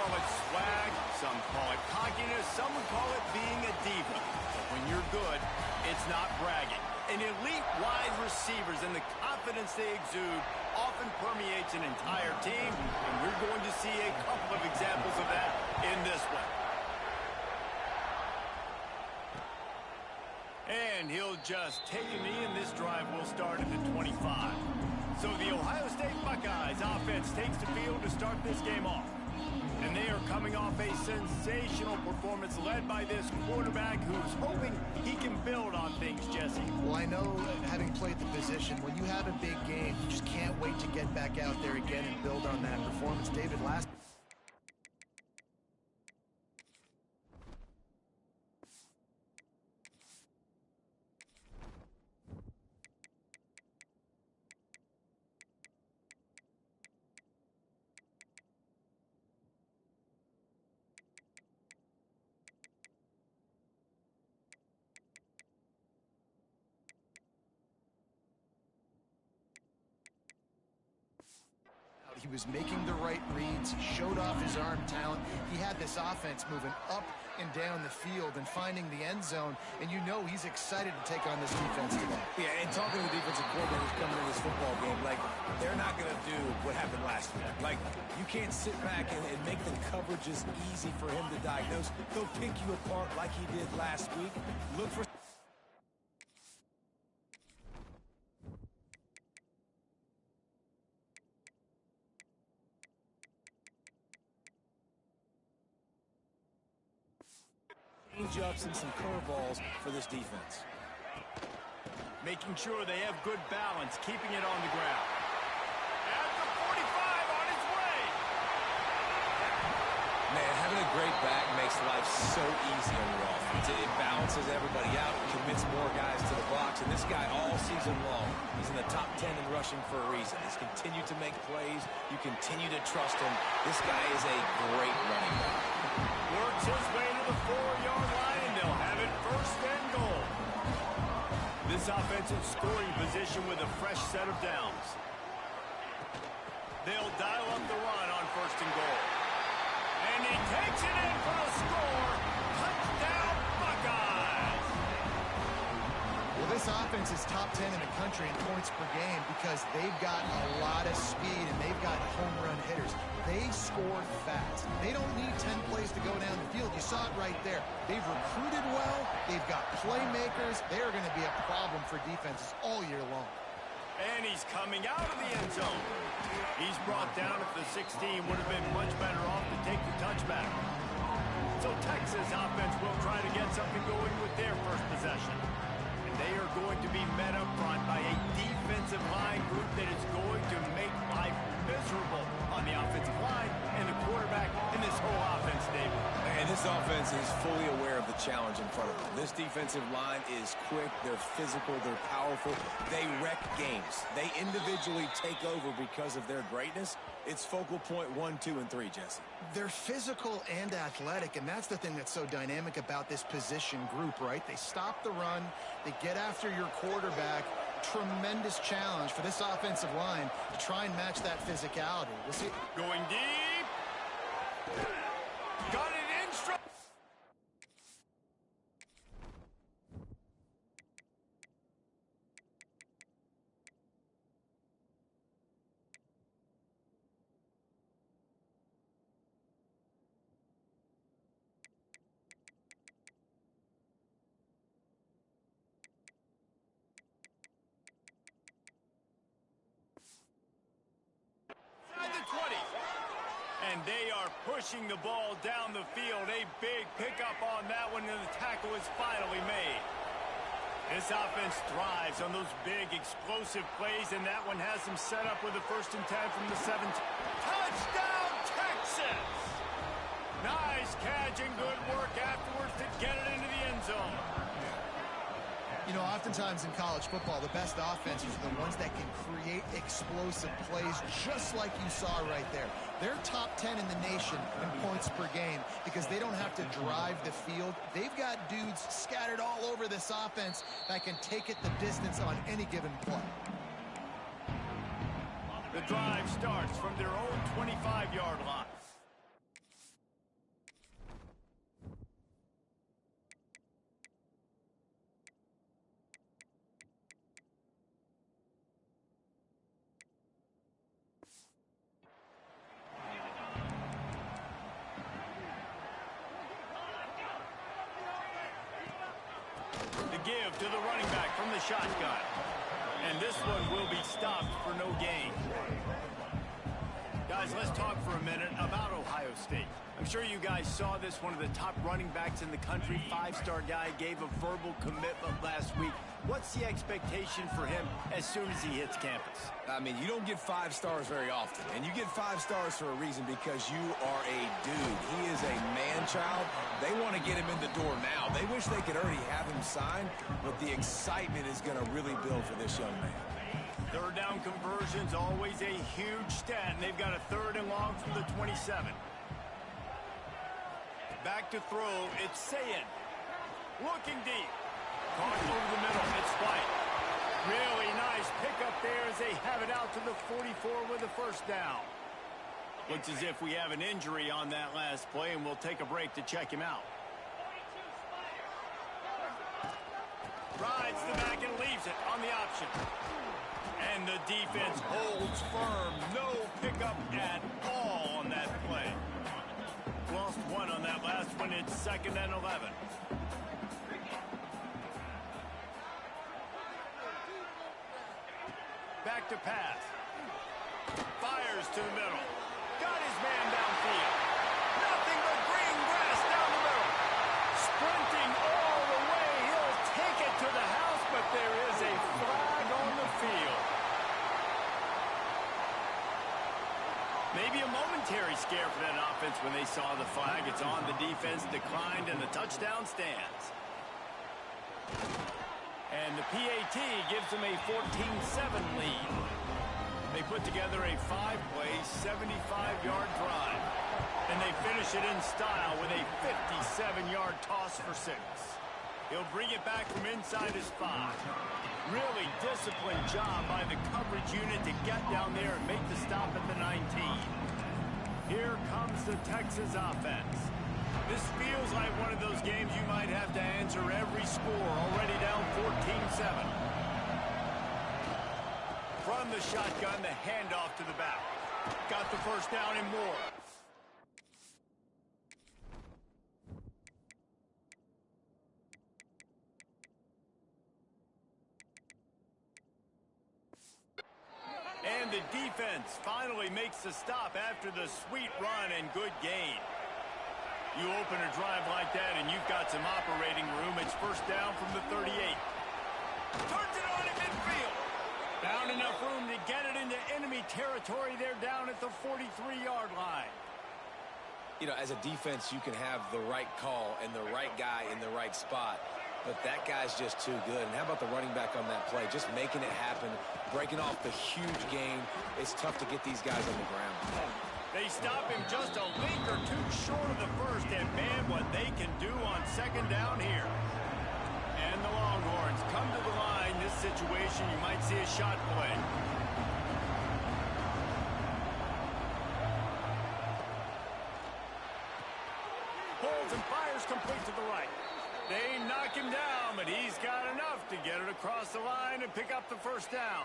call it swag, some call it cockiness, some would call it being a diva. But when you're good, it's not bragging. And elite wide receivers and the confidence they exude often permeates an entire team, and we're going to see a couple of examples of that in this one. And he'll just take a knee, and this drive will start at the 25. So the Ohio State Buckeyes offense takes the field to start this game off. And they are coming off a sensational performance led by this quarterback who's hoping he can build on things, Jesse. Well, I know, having played the position, when you have a big game, you just can't wait to get back out there again and build on that performance. David, last... He was making the right reads, showed off his arm talent. He had this offense moving up and down the field and finding the end zone, and you know he's excited to take on this defense today. Yeah, and talking to the defensive coordinators coming in this football game, like, they're not going to do what happened last week. Like, you can't sit back and make the coverages easy for him to diagnose. He'll pick you apart like he did last week. Look for... change-ups and some curveballs for this defense. Making sure they have good balance, keeping it on the ground. At the 45 on his way. Man, having a great back makes life so easy on your offense. It balances everybody out, commits more guys to the box, and this guy all season long, he's in the top 10 in rushing for a reason. He's continued to make plays. You continue to trust him. This guy is a great running back. Works his way to the 4-yard line, and they'll have it first and goal. This offense in scoring position with a fresh set of downs. They'll dial up the run on first and goal. And he takes it in for the score. Touchdown, Buckeyes! Well, this offense is top 10 in the country in points per game because they've got a lot of speed and they've got home run hitters. They score fast. They don't need 10 plays to go down the field. You saw it right there. They've recruited well. They've got playmakers. They are going to be a problem for defenses all year long. And he's coming out of the end zone. He's brought down at the 16. Would have been much better off to take the touchback. So Texas offense will try to get something going with their first possession. And they are going to be met up front by a defensive line group that is going to make life miserable on the offensive line and the quarterback in this whole offense, David. And this offense is fully aware of the challenge in front of them. This defensive line is quick, they're physical, they're powerful. They wreck games. They individually take over because of their greatness. It's focal point 1, 2, and 3, Jesse. They're physical and athletic, and that's the thing that's so dynamic about this position group, right? They stop the run, they get after your quarterback. Tremendous challenge for this offensive line to try and match that physicality. We'll see. Going deep. Got it in straight. And they are pushing the ball down the field. A big pickup on that one, and the tackle is finally made. This offense thrives on those big, explosive plays, and that one has them set up with a 1st and 10 from the 7. Touchdown, Texas! Nice catch and good work afterwards to get it into the end zone. You know, oftentimes in college football, the best offenses are the ones that can create explosive plays just like you saw right there. They're top 10 in the nation in points per game because they don't have to drive the field. They've got dudes scattered all over this offense that can take it the distance on any given play. The drive starts from their own 25-yard line. give to the running back from the shotgun. And this one will be stopped for no gain. Guys, let's talk for a minute about Ohio State. I'm sure you guys saw this. One of the top running backs in the country, five-star guy, gave a verbal commitment last week. What's the expectation for him as soon as he hits campus? I mean, you don't get 5 stars very often, and you get 5 stars for a reason, because you are a dude. He is a man-child. They want to get him in the door now. They wish they could already have him signed, but the excitement is going to really build for this young man. Third down conversion's always a huge stat, and they've got a 3rd and long from the 27. Back to throw, it's Sayin. Looking deep. Caught over the middle, it's White. Really nice pickup there as they have it out to the 44 with a 1st down. Looks as if we have an injury on that last play, and we'll take a break to check him out. Rides the back and leaves it on the option. And the defense holds firm. No pickup at all on that play. Lost 1 on that last one. It's 2nd and 11. Back to pass. Fires to the middle. Got his man downfield. Nothing but green grass down the middle. Sprinting all the way. He'll take it to the house, but there is a flag on the field. Maybe a momentary scare for that offense when they saw the flag. It's on, the defense declined, and the touchdown stands. And the PAT gives them a 14-7 lead. They put together a 5-play, 75-yard drive. And they finish it in style with a 57-yard toss for 6. He'll bring it back from inside his 5. Really disciplined job by the coverage unit to get down there and make the stop at the 19. Here comes the Texas offense. This feels like one of those games you might have to answer every score, already down 14-7. From the shotgun, the handoff to the back. Got the 1st down and more. And the defense finally makes the stop after the sweet run and good gain. You open a drive like that and you've got some operating room. It's 1st down from the 38. Turns it on in midfield. Found enough room to get it into enemy territory. They're down at the 43-yard line. You know, as a defense, you can have the right call and the right guy in the right spot, but that guy's just too good. And how about the running back on that play? Just making it happen, breaking off the huge gain. It's tough to get these guys on the ground. They stop him just a link or 2 short of the 1st, and man, what they can do on 2nd down here. And the Longhorns come to the line. This situation, you might see a shot play. Pulls and fires complete to the right. They knock him down, but he's got enough to get it across the line and pick up the 1st down.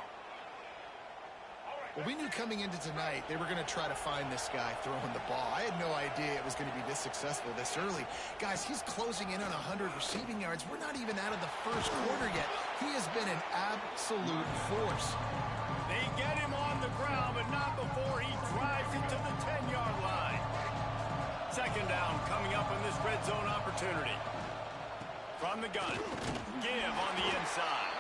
Well, we knew coming into tonight they were going to try to find this guy throwing the ball. I had no idea it was going to be this successful this early. Guys, he's closing in on 100 receiving yards. We're not even out of the 1st quarter yet. He has been an absolute force. They get him on the ground, but not before he drives it to the 10-yard line. 2nd down coming up in this red zone opportunity. From the gun, give on the inside.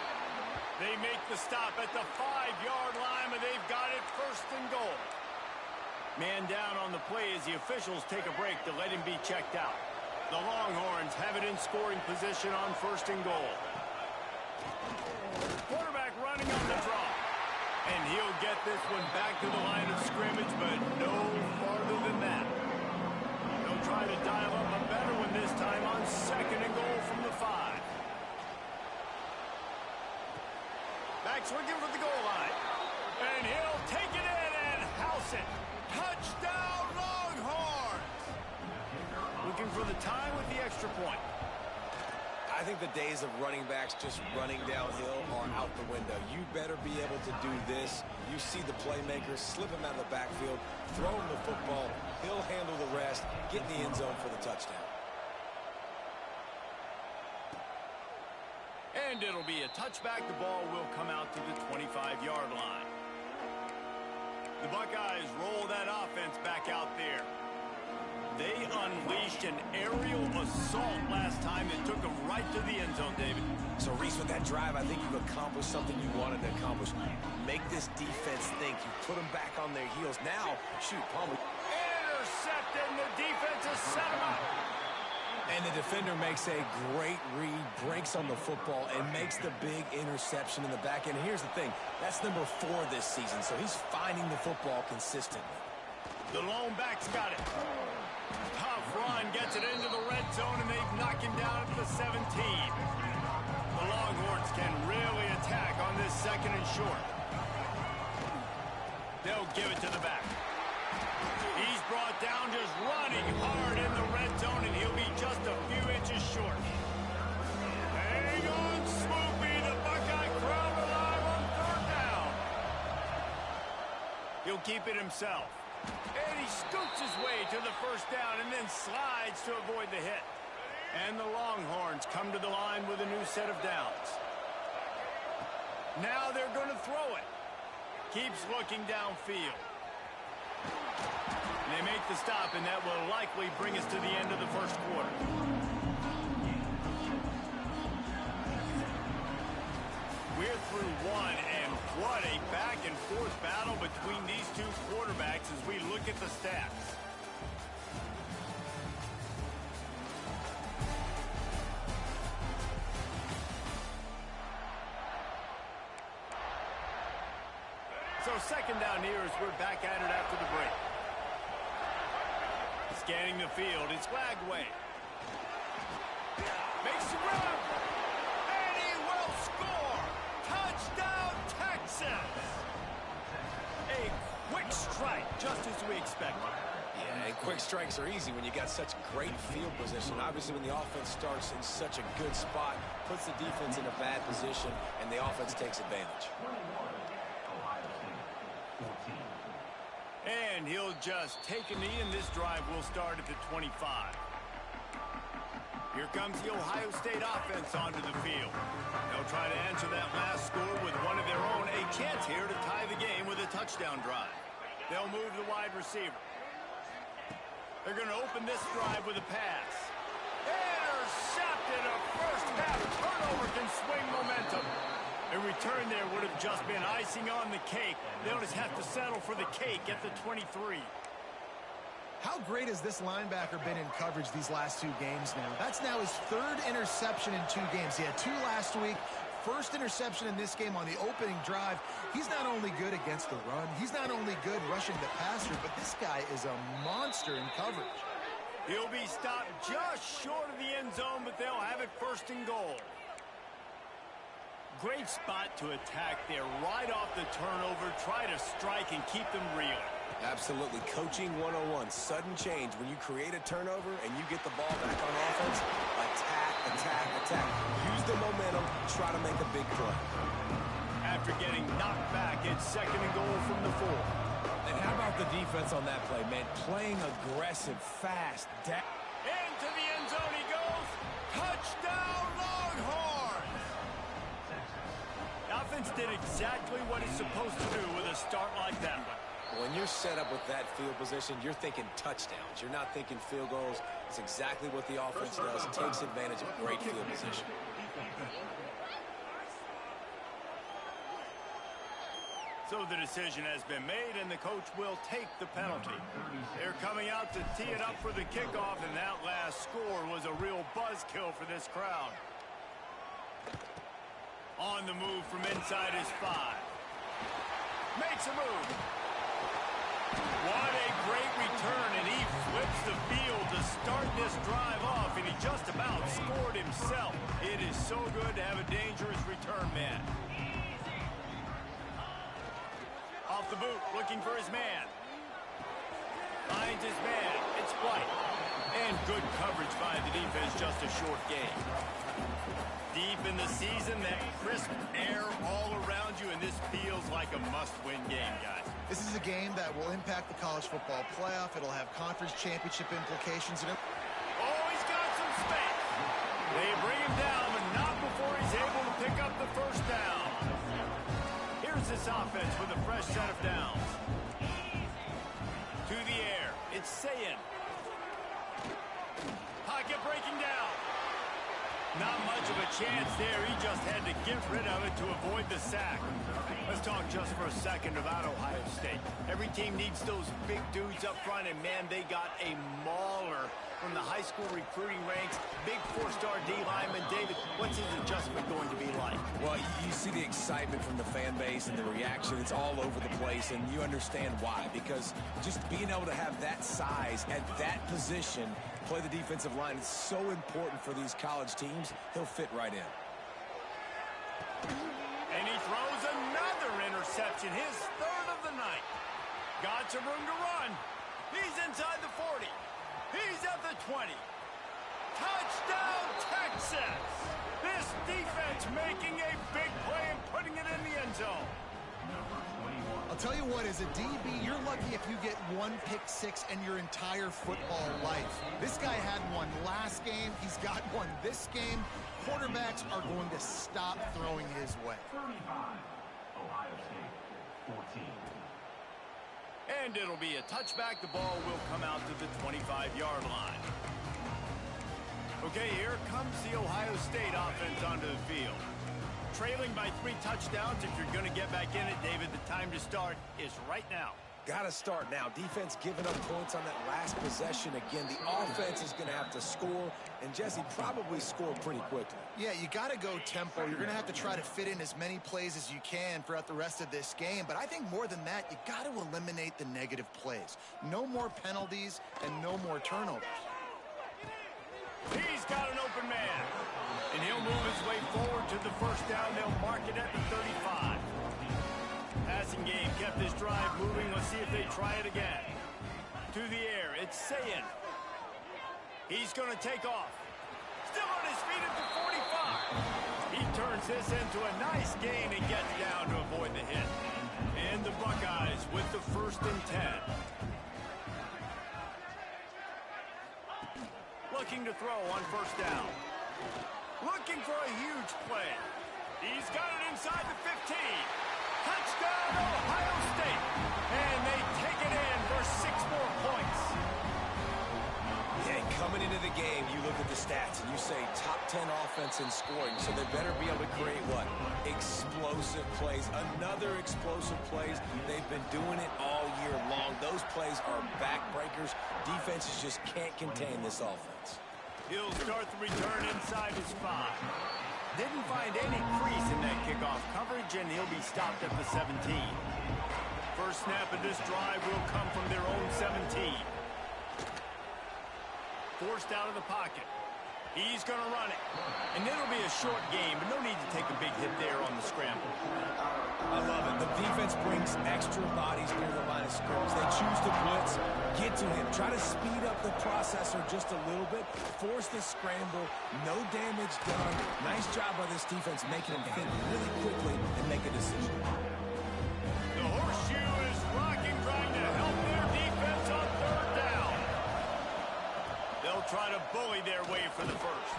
They make the stop at the 5-yard line, but they've got it 1st and goal. Man down on the play as the officials take a break to let him be checked out. The Longhorns have it in scoring position on 1st and goal. Quarterback running on the draw. And he'll get this one back to the line of scrimmage, but no farther than that. They'll try to dial up a better one this time on 2nd and goal from the 5. Back's looking for the goal line. And he'll take it in and house it. Touchdown, Longhorns! Looking for the time with the extra point. I think the days of running backs just running downhill are out the window. You better be able to do this. You see the playmakers, slip him out of the backfield, throw him the football, he'll handle the rest, get in the end zone for the touchdown. And it'll be a touchback. The ball will come out to the 25-yard line. The Buckeyes roll that offense back out there. They unleashed an aerial assault last time and took them right to the end zone, David. So, Reese, with that drive, I think you've accomplished something you wanted to accomplish. Make this defense think. You put them back on their heels. Now, shoot, Palmer. Intercepted, and the defense has set him up. And the defender makes a great read, breaks on the football, and makes the big interception in the back end. Here's the thing. That's number 4 this season, so he's finding the football consistently. The lone back's got it. Tough run, gets it into the red zone, and they've knocked him down at the 17. The Longhorns can really attack on this 2nd and short. They'll give it to the back. He's brought down just running hard in the red zone, and he'll be just a few inches short. Hang on, Swoopy. The Buckeye crowd alive on 3rd down. He'll keep it himself. And he scoots his way to the 1st down and then slides to avoid the hit. And the Longhorns come to the line with a new set of downs. Now they're going to throw it. Keeps looking downfield. They make the stop, and that will likely bring us to the end of the 1st quarter. We're through 1, and what a back-and-forth battle between these two quarterbacks as we look at the stats. So 2nd down here as we're back at it after the break. Scanning the field, it's Lagway. Makes the run, and he will score! Touchdown, Texas! A quick strike, just as we expected. Yeah, and quick strikes are easy when you got such great field position. Obviously, when the offense starts in such a good spot, puts the defense in a bad position, and the offense takes advantage. And he'll just take a knee, and this drive will start at the 25. Here comes the Ohio State offense onto the field. They'll try to answer that last score with one of their own. A chance here to tie the game with a touchdown drive. They'll move the wide receiver. They're going to open this drive with a pass. Intercepted. A first-half turnover can swing momentum. A return there would have just been icing on the cake. They'll just have to settle for the cake at the 23. How great has this linebacker been in coverage these last 2 games now? That's now his 3rd interception in 2 games. He had 2 last week. First interception in this game on the opening drive. He's not only good against the run, he's not only good rushing the passer, but this guy is a monster in coverage. He'll be stopped just short of the end zone, but they'll have it 1st and goal. Great spot to attack there right off the turnover. Try to strike and keep them real. Absolutely. Coaching 101. Sudden change. When you create a turnover and you get the ball back on offense, attack, attack, attack. Use the momentum. Try to make a big play. After getting knocked back, it's 2nd and goal from the 4. And how about the defense on that play, man? Playing aggressive, fast. Into the end zone he goes. Touchdown, Longhorns! The offense did exactly what it's supposed to do with a start like that one. When you're set up with that field position, you're thinking touchdowns. You're not thinking field goals. It's exactly what the offense does. It takes advantage of great field position. So the decision has been made, and the coach will take the penalty. They're coming out to tee it up for the kickoff, and that last score was a real buzzkill for this crowd. On the move from inside his 5. Makes a move. What a great return, and he flips the field to start this drive off, and he just about scored himself. It is so good to have a dangerous return man. Off the boot, looking for his man. Finds his man. It's White. And good coverage by the defense, just a short gain. Deep in the season, that crisp air all around you, and this feels like a must-win game, guys. This is a game that will impact the college football playoff. It'll have conference championship implications. Oh, he's got some space. They bring him down, but not before he's able to pick comes this offense with a fresh set of downs. To the air, it's Sayin. Pocket breaking down. Not much of a chance there. He just had to get rid of it to avoid the sack. Let's talk just for a second about Ohio State. Every team needs those big dudes up front, and man, they got a mauler from the high school recruiting ranks. Big four-star D lineman. David, what's his adjustment going to be like? Well, you see the excitement from the fan base and the reaction. It's all over the place, and you understand why. Because just being able to have that size at that position, play the defensive line, is so important for these college teams. He'll fit right in. And he throws another interception, his third of the night. Got some room to run. He's inside the 40. He's at the 20. Touchdown, Texas! This defense making a big play and putting it in the end zone. I'll tell you what, as a DB, you're lucky if you get one pick six in your entire football life. This guy had one last game. He's got one this game. Quarterbacks are going to stop throwing his way. 35, Ohio State, 14. And it'll be a touchback. The ball will come out to the 25-yard line. Okay, here comes the Ohio State offense onto the field. Trailing by 3 touchdowns. If you're going to get back in it, David, the time to start is right now. Got to start now. Defense giving up points on that last possession. Again, the offense is going to have to score, and Jesse probably score pretty quickly. Yeah, you got to go tempo. You're going to have to try to fit in as many plays as you can throughout the rest of this game. But I think more than that, you got to eliminate the negative plays. No more penalties and no more turnovers. He's got an open man. And he'll move his way forward to the first down. They'll mark it at the 35. Passing game kept this drive moving. Let's see if they try it again. To the air, it's Sayin. He's going to take off. Still on his feet at the 45. He turns this into a nice gain and gets down to avoid the hit. And the Buckeyes with the 1st and 10. Looking to throw on first down. Looking for a huge play. He's got it inside the 15. Touchdown, Ohio State. And they take it in for 6 more points. Yeah, coming into the game, you look at the stats and you say top 10 offense in scoring, so they better be able to create what? Explosive plays. Another explosive plays. They've been doing it all year long. Those plays are backbreakers. Defenses just can't contain this offense. He'll start the return inside his 5. Didn't find any crease in that kickoff coverage, and he'll be stopped at the 17. First snap of this drive will come from their own 17. Forced out of the pocket. He's going to run it. And it'll be a short game, but no need to take a big hit there on the scramble. I love it. The defense brings extra bodies near the line of scrimmage. They choose to blitz, get to him, try to speed up the processor just a little bit, force the scramble, no damage done. Nice job by this defense making him think really quickly and make a decision. The horseshoe is rocking, trying to help their defense on 3rd down. They'll try to bully their way for the 1st.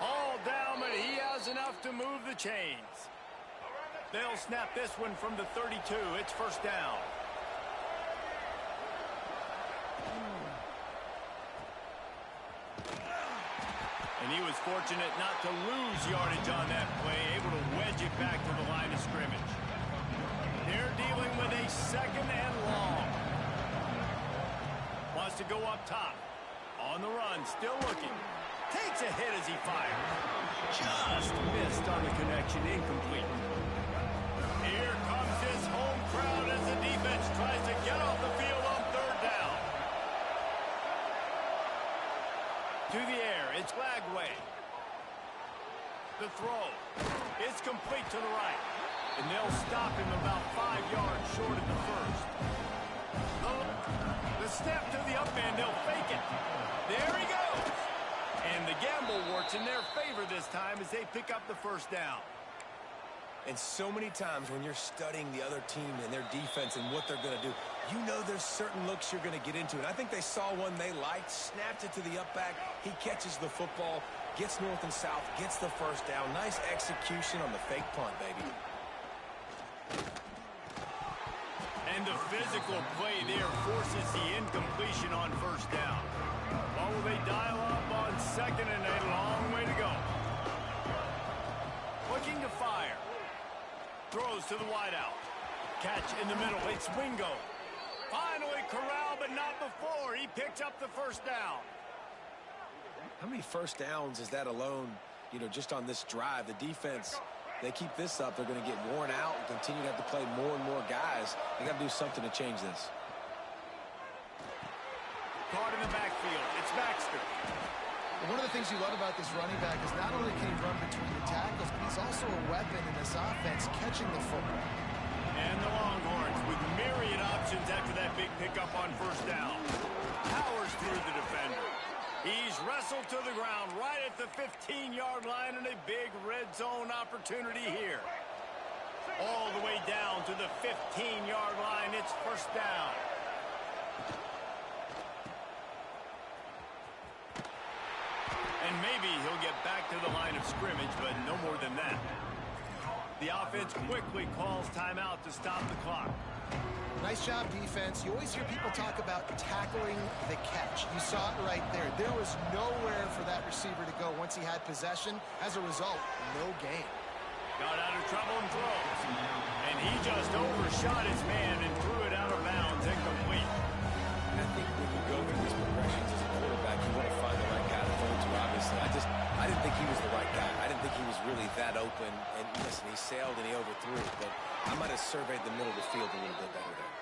All down, but he has enough to move the chains. They'll snap this one from the 32. It's first down. And he was fortunate not to lose yardage on that play, able to wedge it back to the line of scrimmage. They're dealing with a 2nd and long. Wants to go up top. On the run, still looking. Takes a hit as he fires. Just missed on the connection, incomplete. Here comes his home crowd as the defense tries to get off the field on 3rd down. To the air, it's Lagway. The throw. It's complete to the right. And they'll stop him about 5 yards short of the 1st. The step to the up end, they'll fake it. There he goes. And the gamble works in their favor this time as they pick up the 1st down. And so many times when you're studying the other team and their defense and what they're going to do, you know there's certain looks you're going to get into. And I think they saw one they liked, snapped it to the up back. He catches the football, gets north and south, gets the 1st down. Nice execution on the fake punt, baby. And the physical play there forces the incompletion on first down. Or will they dial up on second and a long way to go? Looking to fire. Throws to the wideout. Catch in the middle. It's Wingo. Finally corralled, but not before. He picks up the first down. How many first downs is that alone, just on this drive? The defense, they keep this up, they're going to get worn out and continue to have to play more and more guys. They got to do something to change this. Caught in the backfield. It's Baxter. One of the things you love about this running back is not only can he run between the tackles, but he's also a weapon in this offense catching the football. And the Longhorns with myriad options after that big pickup on first down. Powers through the defender. He's wrestled to the ground right at the 15-yard line, and a big red zone opportunity here. All the way down to the 15-yard line. It's first down. And maybe he'll get back to the line of scrimmage, but no more than that. The offense quickly calls timeout to stop the clock. Nice job, defense. You always hear people talk about tackling the catch. You saw it right there. There was nowhere for that receiver to go once he had possession. As a result, no gain. Got out of trouble and throws. And he just overshot his man and threw it out of bounds, incomplete. I think when you go through these progressions as a quarterback, you want to find the right guy to throw to, obviously. I didn't think he was the right guy. I didn't think he was really that open. And listen, he sailed and he overthrew it, but I might have surveyed the middle of the field a little bit better there.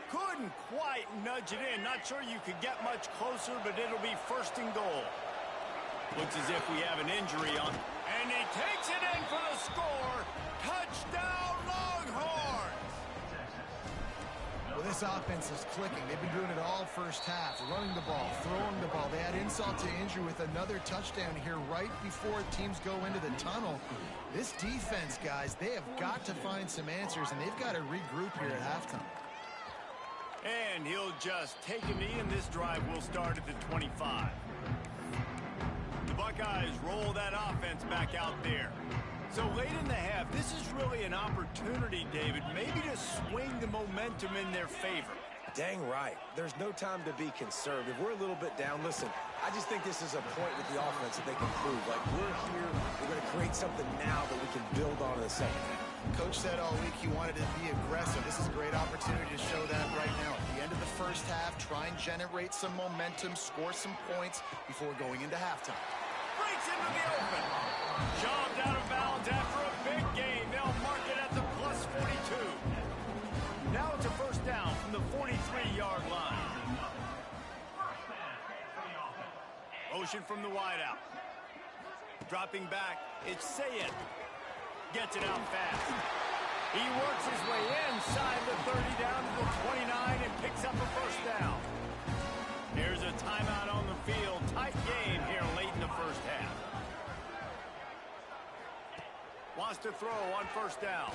Couldn't quite nudge it in. Not sure you could get much closer, but it'll be first and goal. Looks as if we have an injury on. And he takes it in for the score. Touchdown, Longhorns! Well, this offense is clicking. They've been doing it all first half. Running the ball, throwing the ball. They add insult to injury with another touchdown here right before teams go into the tunnel. This defense, guys, they have got to find some answers, and they've got to regroup here at halftime. And he'll just take a knee, and this drive will start at the 25. The Buckeyes roll that offense back out there. So late in the half, this is really an opportunity, David, maybe to swing the momentum in their favor. Dang right. There's no time to be conservative. We're a little bit down. Listen, I just think this is a point with the offense that they can prove. Like, we're here, we're going to create something now that we can build on in the second half. Coach said all week he wanted to be aggressive. This is a great opportunity to show that right now. At the end of the first half, try and generate some momentum, score some points before going into halftime. Breaks into the open. Shoved out of bounds after a big gain. They'll mark it at the plus 42. Now it's a first down from the 43-yard line. Motion from the wideout. Dropping back, it's Sayed. Gets it out fast. He works his way inside the 30 down to the 29 and picks up a first down. Here's a timeout on the field. Tight game here late in the first half. Wants to throw on first down.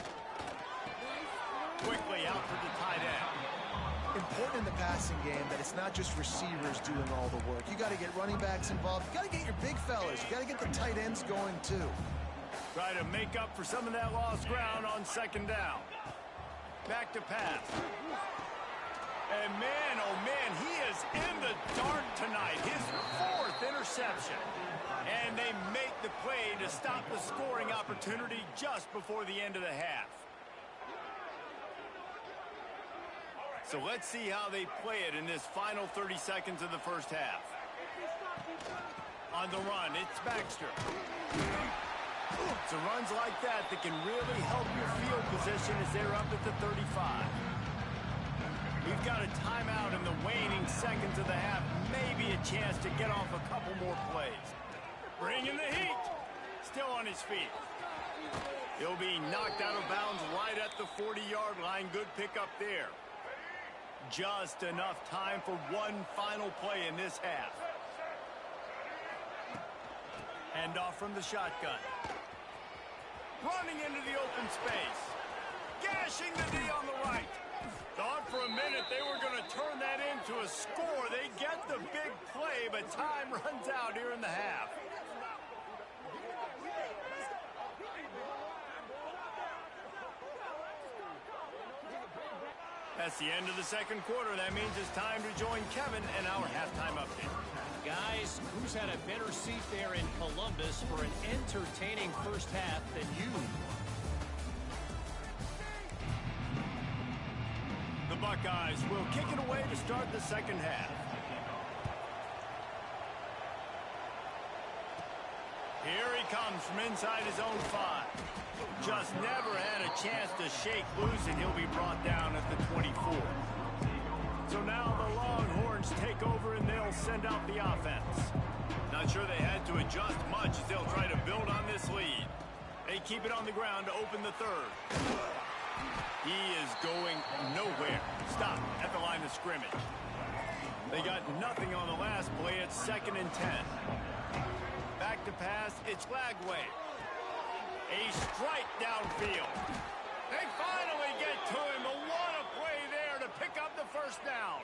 Quickly out for the tight end. Important in the passing game that it's not just receivers doing all the work. You got to get running backs involved. You got to get your big fellas. You got to get the tight ends going too. Try to make up for some of that lost ground on second down. Back to pass. And man, oh man, he is in the dark tonight. His fourth interception. And they make the play to stop the scoring opportunity just before the end of the half. So let's see how they play it in this final 30 seconds of the first half. On the run, it's Baxter. It's runs like that can really help your field position as they're up at the 35. We've got a timeout in the waning seconds of the half. Maybe a chance to get off a couple more plays. Bringing the heat. Still on his feet. He'll be knocked out of bounds right at the 40-yard line. Good pickup there. Just enough time for one final play in this half. Handoff from the shotgun. Running into the open space. Gashing the D on the right. Thought for a minute they were going to turn that into a score. They get the big play, but time runs out here in the half. That's the end of the second quarter. That means it's time to join Kevin and our halftime update. Guys, who's had a better seat there in Columbus for an entertaining first half than you? The Buckeyes will kick it away to start the second half. Here he comes from inside his own 5. Just never had a chance to shake loose, and he'll be brought down at the 24. So now the Longhorns take over, and they'll send out the offense. Not sure they had to adjust much as they'll try to build on this lead. They keep it on the ground to open the third. He is going nowhere. Stop at the line of scrimmage. They got nothing on the last play. It's 2nd and 10. Back to pass. It's Lagway. A strike downfield. They finally get to him. What a play there to pick up the first down.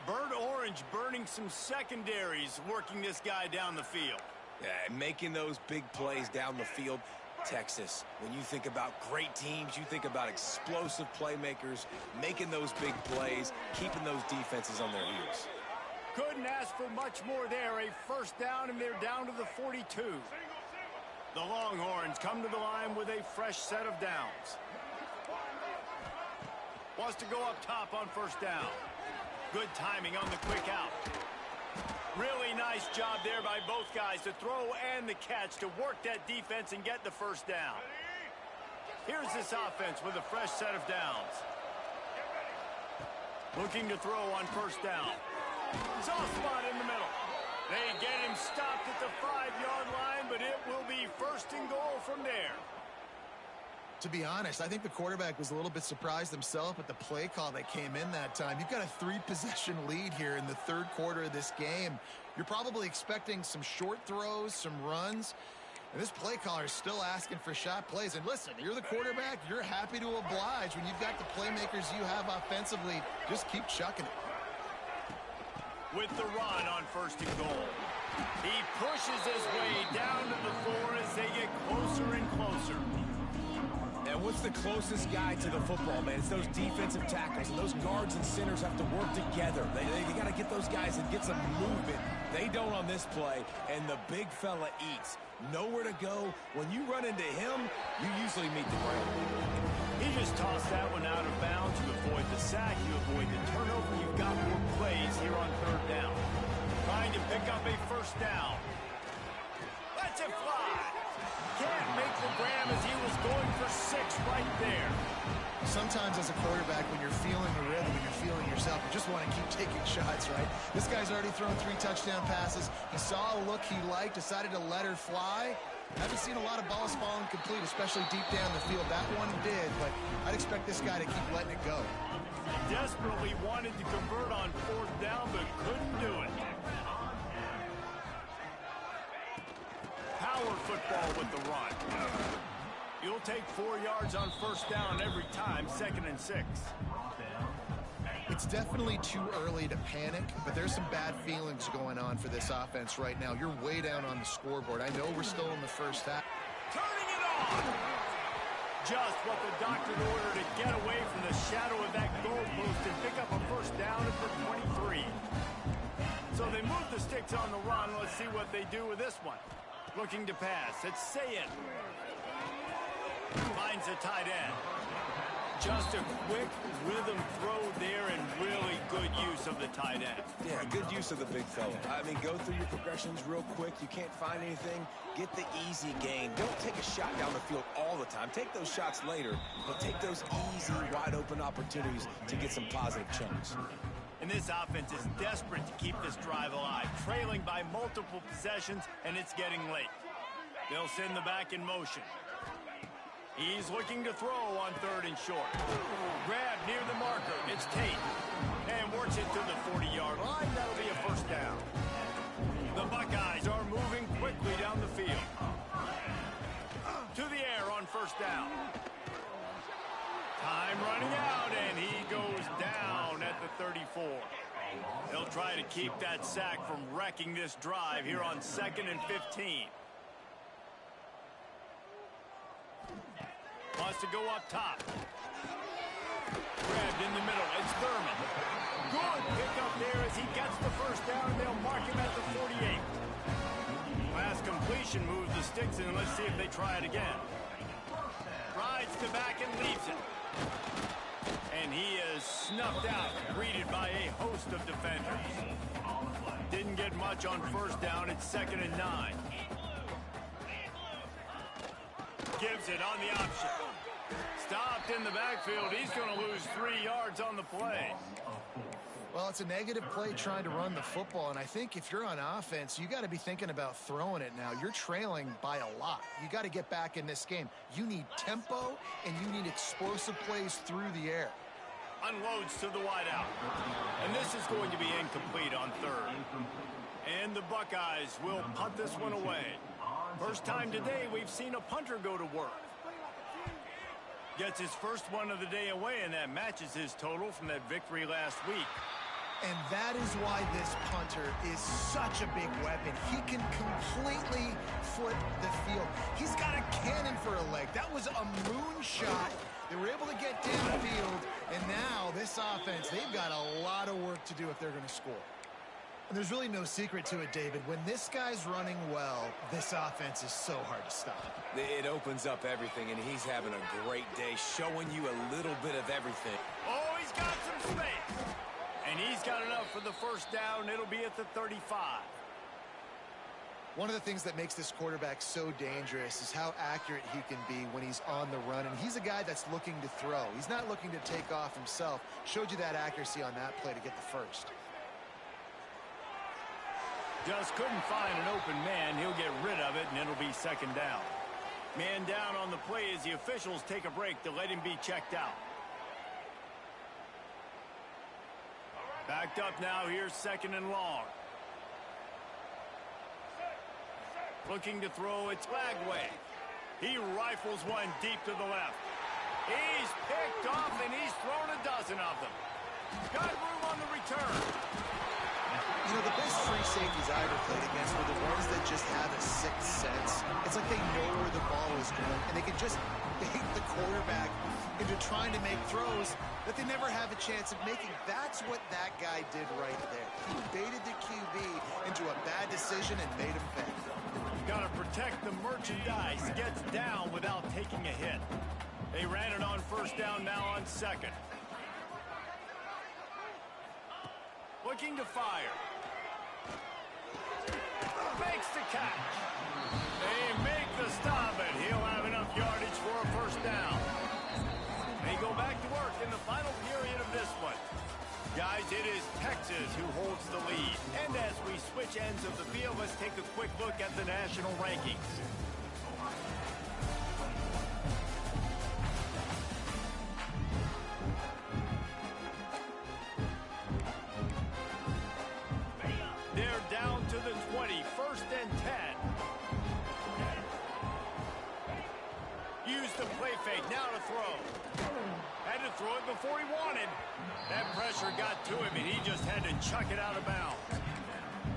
Bird Orange burning some secondaries, working this guy down the field. Yeah, making those big plays down the field. Texas, when you think about great teams, you think about explosive playmakers, making those big plays, keeping those defenses on their heels. Couldn't ask for much more there. A first down, and they're down to the 42. The Longhorns come to the line with a fresh set of downs. Wants to go up top on first down. Good timing on the quick out. Really nice job there by both guys to throw and the catch to work that defense and get the first down. Here's this offense with a fresh set of downs. Looking to throw on first down. Soft spot in the middle. They get him stopped at the 5-yard line, but it will be 1st and goal from there. To be honest, I think the quarterback was a little bit surprised himself at the play call that came in that time. You've got a 3-possession lead here in the third quarter of this game. You're probably expecting some short throws, some runs. And this play caller is still asking for shot plays. And listen, you're the quarterback. You're happy to oblige when you've got the playmakers you have offensively. Just keep chucking it. With the run on 1st and goal. He pushes his way down to the 4 as they get closer and closer. And what's the closest guy to the football, man? It's those defensive tackles, and those guards and centers have to work together. They got to get those guys and get some movement. They don't on this play, and the big fella eats. Nowhere to go. When you run into him, you usually meet the ground. He just tossed that one out of bounds. You avoid the sack, you avoid the turnover. You've got more plays here on 3rd down. Trying to pick up a first down. Let's it fly. Can't make the grab as he was going for 6 right there. Sometimes as a quarterback, when you're feeling the rhythm and you're feeling yourself, you just want to keep taking shots, right? This guy's already thrown 3 touchdown passes. He saw a look he liked, decided to let her fly. Haven't seen a lot of balls falling complete, especially deep down the field. That one did, but I'd expect this guy to keep letting it go. He desperately wanted to convert on 4th down, but couldn't do it. Power football with the run. You'll take 4 yards on first down every time, 2nd and 6. It's definitely too early to panic, but there's some bad feelings going on for this offense right now. You're way down on the scoreboard. I know we're still in the first half. Turning it on! Just what the doctor ordered to get away from the shadow of that goalpost and pick up a first down at the 23. So they move the sticks on the run. Let's see what they do with this one. Looking to pass. It's Sayin. Finds a tight end. Just a quick rhythm throw there and really good use of the tight end. Yeah, good use of the big fella. I mean, go through your progressions real quick. You can't find anything. Get the easy gain. Don't take a shot down the field all the time. Take those shots later, but take those easy, wide-open opportunities to get some positive chunks. And this offense is desperate to keep this drive alive, trailing by multiple possessions, and it's getting late. They'll send the back in motion. He's looking to throw on 3rd and short. Grab near the marker. It's Tate. And works it to the 40-yard line. That'll be a first down. The Buckeyes are moving quickly down the field. To the air on first down. Time running out, and he goes down at the 34. They'll try to keep that sack from wrecking this drive here on 2nd and 15. Wants to go up top. Grabbed in the middle. It's Thurman. Good pickup there as he gets the first down. They'll mark him at the 48. Last completion moves the sticks in. Let's see if they try it again. Rides to back and leaves it. And he is snuffed out, greeted by a host of defenders. Didn't get much on first down. It's 2nd and 9. Gives it on the option. Stopped in the backfield. He's going to lose 3 yards on the play. Well, it's a negative play trying to run the football, and I think if you're on offense, you got to be thinking about throwing it now. You're trailing by a lot. You got to get back in this game. You need tempo, and you need explosive plays through the air. Unloads to the wideout. And this is going to be incomplete on 3rd. And the Buckeyes will punt this one away. First time today we've seen a punter go to work. Gets his first one of the day away, and that matches his total from that victory last week. And that is why this punter is such a big weapon. He can completely flip the field. He's got a cannon for a leg. That was a moonshot. They were able to get downfield, and now this offense, they've got a lot of work to do if they're going to score. And there's really no secret to it, David. When this guy's running well, this offense is so hard to stop. It opens up everything, and he's having a great day, showing you a little bit of everything. Oh, he's got some space. And he's got enough for the first down. It'll be at the 35. One of the things that makes this quarterback so dangerous is how accurate he can be when he's on the run. And he's a guy that's looking to throw. He's not looking to take off himself. Showed you that accuracy on that play to get the first. Just couldn't find an open man. He'll get rid of it, and it'll be 2nd down. Man down on the play as the officials take a break to let him be checked out. Backed up now. Here's 2nd and long. Looking to throw. It's Lagway. He rifles one deep to the left. He's picked off, and he's thrown a dozen of them. Got room on the return. You know, the best free safeties I ever played against were the ones that just have a sixth sense. It's like they know where the ball is going, and they can just bait the quarterback into trying to make throws that they never have a chance of making. That's what that guy did right there. He baited the QB into a bad decision and made him pay. Got to protect the merchandise. Gets down without taking a hit. They ran it on first down, now on 2nd. Looking to fire. Makes the catch. They make the stop, and he'll have enough yardage for a first down. They go back to work in the final period of this one. Guys, it is Texas who holds the lead. And as we switch ends of the field, let's take a quick look at the national rankings. They're down to the 20, 1st and 10. Use the play fake, now to throw. Had to throw it before he wanted. That pressure got to him, and he just had to chuck it out of bounds.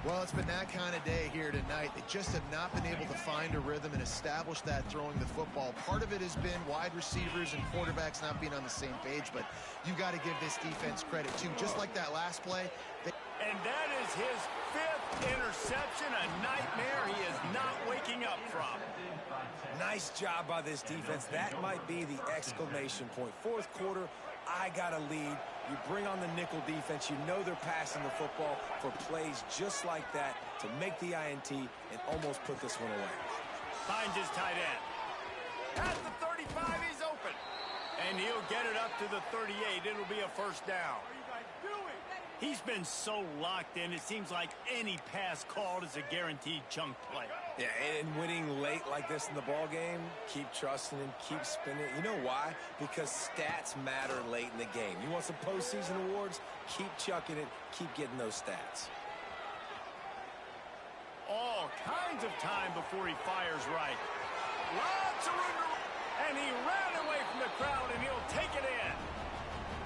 Well, it's been that kind of day here tonight. They just have not been able to find a rhythm and establish that throwing the football. Part of it has been wide receivers and quarterbacks not being on the same page, but you got to give this defense credit, too. Just like that last play. And that is his 5th interception, a nightmare he is not waking up from. Nice job by this defense. That might be the exclamation point. 4th quarter, I got a lead. You bring on the nickel defense. You know they're passing the football for plays just like that to make the INT and almost put this one away. Finds his tight end. At the 35, he's open. And he'll get it up to the 38. It'll be a first down. He's been so locked in, it seems like any pass called is a guaranteed chunk play. Yeah, and winning late like this in the ball game, keep trusting him, keep spinning. You know why? Because stats matter late in the game. You want some postseason awards? Keep chucking it, keep getting those stats. All kinds of time before he fires right. Lots of room to... And he ran away from the crowd, and he'll take it in.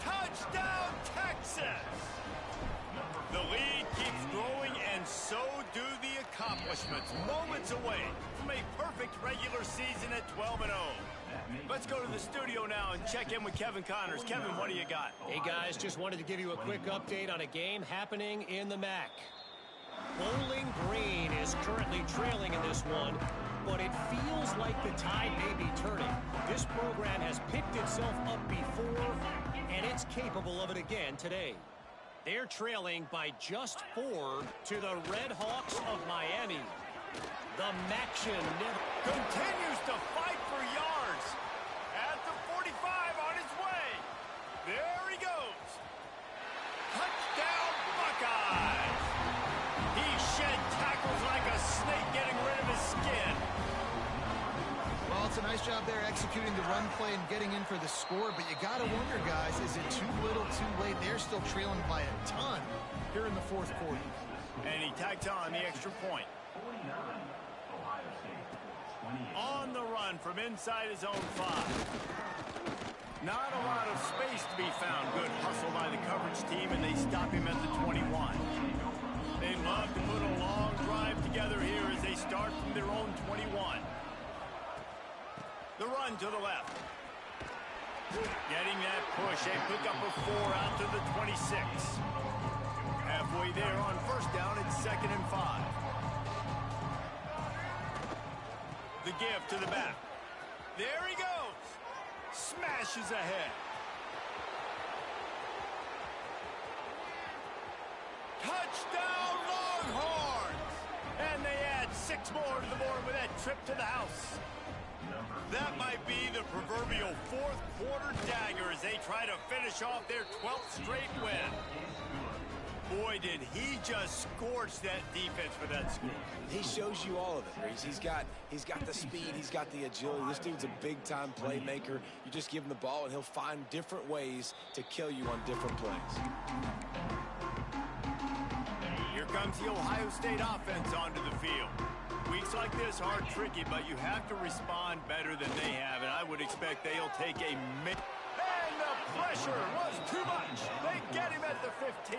Touchdown, Texas! The lead keeps growing, and so do the accomplishments. Moments away from a perfect regular season at 12-0. But Let's go to the studio now and check in with Kevin Connors. Kevin, what do you got? Hey, guys, just wanted to give you a quick update on a game happening in the MAC. Bowling Green is currently trailing in this one, but it feels like the tide may be turning. This program has picked itself up before, and it's capable of it again today. They're trailing by just 4 to the Red Hawks of Miami. The Maction continues to fight for yards. At the 45 on his way. There he goes. Touchdown, Buckeyes. He shed tackles like a snake getting rid of his skin. Well, it's a nice job there executing the run play and getting in for the score, but you got to wonder, guys, is it too little, too late? They're still trailing by a ton here in the fourth quarter. And he tacked on the extra point. On the run from inside his own 5. Not a lot of space to be found. Good hustle by the coverage team, and they stop him at the 21. They love to put a long drive together here as they start from their own 21. The run to the left. Getting that push. They pick up a 4 out to the 26. Halfway there on first down, it's 2nd and 5. The give to the back. There he goes. Smashes ahead. Touchdown Longhorns! And they add 6 more to the board with that trip to the house. That might be the proverbial fourth quarter dagger as they try to finish off their 12th straight win. Boy, did he just scorch that defense for that score. He shows you all of it, Reese. He's got the speed, he's got the agility. This dude's a big-time playmaker. You just give him the ball, and he'll find different ways to kill you on different plays. Here comes the Ohio State offense onto the field. Weeks like this are tricky, but you have to respond better than they have, and I would expect they'll take a and the pressure was too much. They get him at the 15.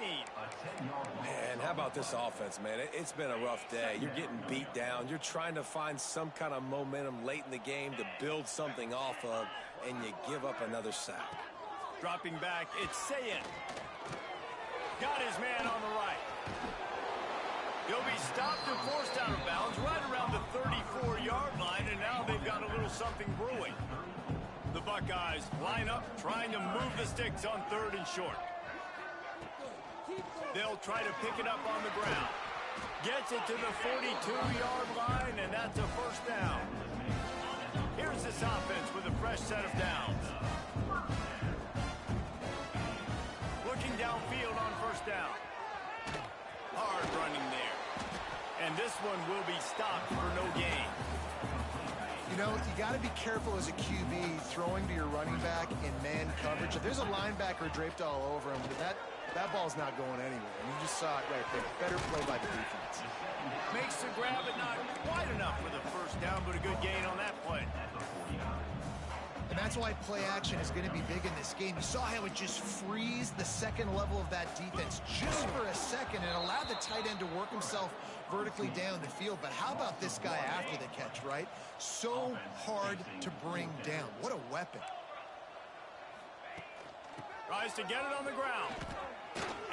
Man, how about this offense, man? It's been a rough day. You're getting beat down. You're trying to find some kind of momentum late in the game to build something off of, and you give up another sack. Dropping back, it's Sayin. Got his man on the right. He'll be stopped and forced out of bounds right around the 34-yard line, and now they've got a little something brewing. The Buckeyes line up, trying to move the sticks on 3rd and short. They'll try to pick it up on the ground. Gets it to the 42-yard line, and that's a first down. Here's this offense with a fresh set of downs. Looking downfield on first down. Hard running there. And this one will be stopped for no gain. You know, you got to be careful as a QB throwing to your running back in man coverage. If there's a linebacker draped all over him, that ball's not going anywhere. And you just saw it right there. Better play by the defense. Makes the grab, but not quite enough for the first down, but a good gain on that play. And that's why play action is going to be big in this game. You saw how it just frees the second level of that defense just for a second and allowed the tight end to work himself vertically down the field. But how about this guy after the catch, right? So hard to bring down. What a weapon. Tries to get it on the ground.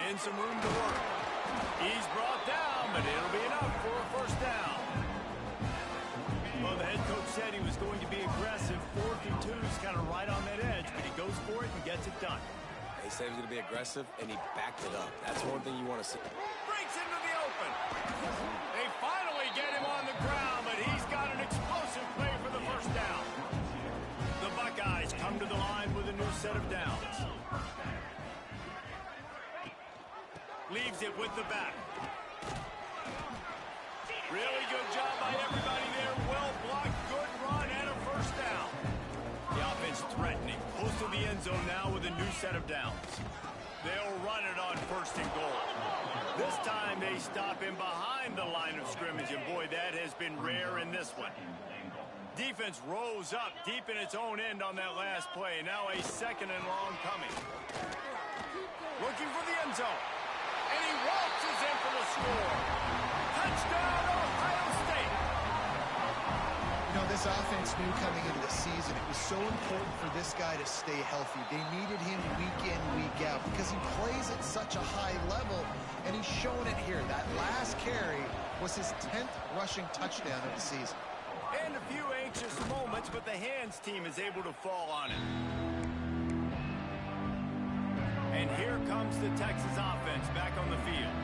And some room to work. He's brought down, but it'll be enough for a first down. Well, the head coach said he was going to be aggressive. 4th and 2 is kind of right on that edge, but he goes for it and gets it done. He said he was going to be aggressive, and he backed it up. That's one thing you want to see. Breaks into the open. They finally get him on the ground, but he's got an explosive play for the first down. The Buckeyes come to the line with a new set of downs. Leaves it with the back. Really good job by everybody there. Well blocked, good run, and a first down. The offense threatening. Close to the end zone now with a new set of downs. They'll run it on 1st and goal. This time they stop him behind the line of scrimmage, and boy, that has been rare in this one. Defense rose up deep in its own end on that last play. Now a 2nd and long coming. Looking for the end zone. And he waltzes in for the score. Touchdown, Ohio State. You know, this offense knew coming into the season it was so important for this guy to stay healthy. They needed him week in, week out because he plays at such a high level, and he's showing it here. That last carry was his 10th rushing touchdown of the season. And a few anxious moments, but the hands team is able to fall on it. And here comes the Texas offense back on the field.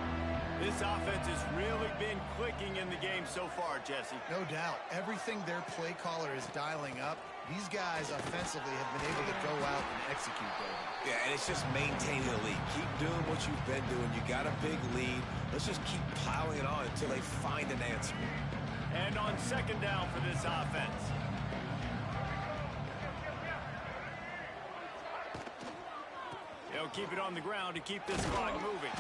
This offense has really been clicking in the game so far, Jesse. No doubt. Everything their play caller is dialing up, these guys offensively have been able to go out and execute, David. Yeah, and it's just maintaining the lead. Keep doing what you've been doing. You got a big lead. Let's just keep piling it on until they find an answer. And on second down for this offense. They'll keep it on the ground to keep this clock moving.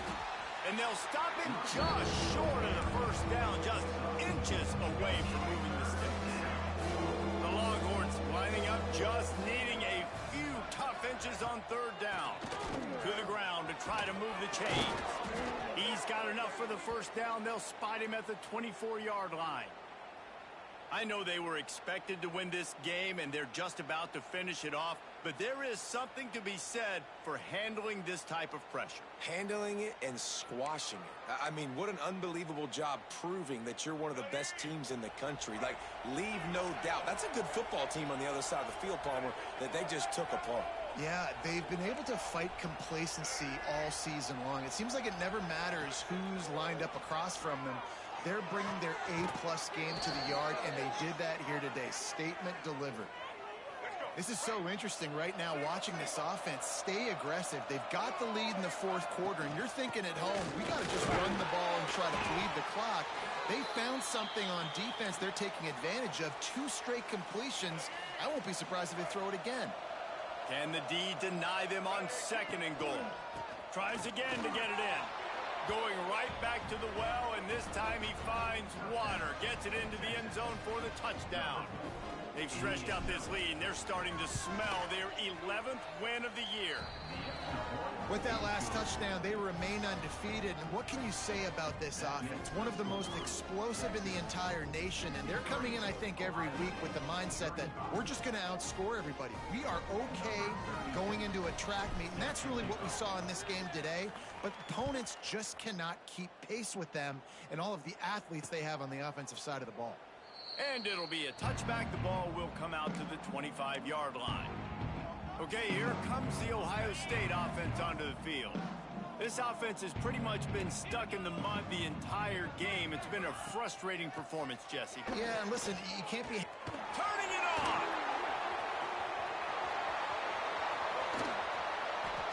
And they'll stop him just short of the first down, just inches away from moving the sticks. The Longhorns lining up, just needing a few tough inches on third down. To the ground to try to move the chains. He's got enough for the first down. They'll spot him at the 24-yard line. I know they were expected to win this game, and they're just about to finish it off, but there is something to be said for handling this type of pressure. Handling it and squashing it. I mean, what an unbelievable job proving that you're one of the best teams in the country. Like, leave no doubt. That's a good football team on the other side of the field, Palmer, that they just took apart. Yeah, they've been able to fight complacency all season long. It seems like it never matters who's lined up across from them. They're bringing their A-plus game to the yard, and they did that here today. Statement delivered. This is so interesting right now watching this offense stay aggressive. They've got the lead in the fourth quarter, and you're thinking at home, we got to just run the ball and try to bleed the clock. They found something on defense they're taking advantage of. 2 straight completions. I won't be surprised if they throw it again. Can the D deny them on second and goal? Tries again to get it in. Going right back to the well, and this time he finds water. Gets it into the end zone for the touchdown. They've stretched out this lead, and they're starting to smell their 11th win of the year. With that last touchdown, they remain undefeated. And what can you say about this offense? One of the most explosive in the entire nation. And they're coming in, I think, every week with the mindset that we're just going to outscore everybody. We are okay going into a track meet. And that's really what we saw in this game today. But opponents just cannot keep pace with them and all of the athletes they have on the offensive side of the ball. And it'll be a touchback. The ball will come out to the 25-yard line. Okay, here comes the Ohio State offense onto the field. This offense has pretty much been stuck in the mud the entire game. It's been a frustrating performance, Jesse. Yeah, and listen, you can't be... Turning it on!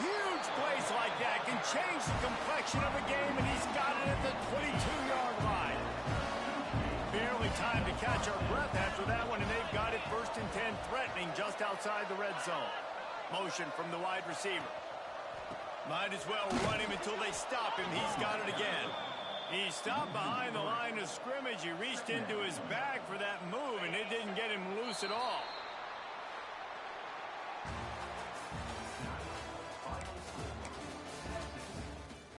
Huge plays like that can change the complexion of a game, and he's got it at the 22-yard line. Barely time to catch our breath after that one, and they've got it 1st and 10, threatening just outside the red zone. Motion from the wide receiver. Might as well run him until they stop him. He's got it again. He stopped behind the line of scrimmage. He reached into his bag for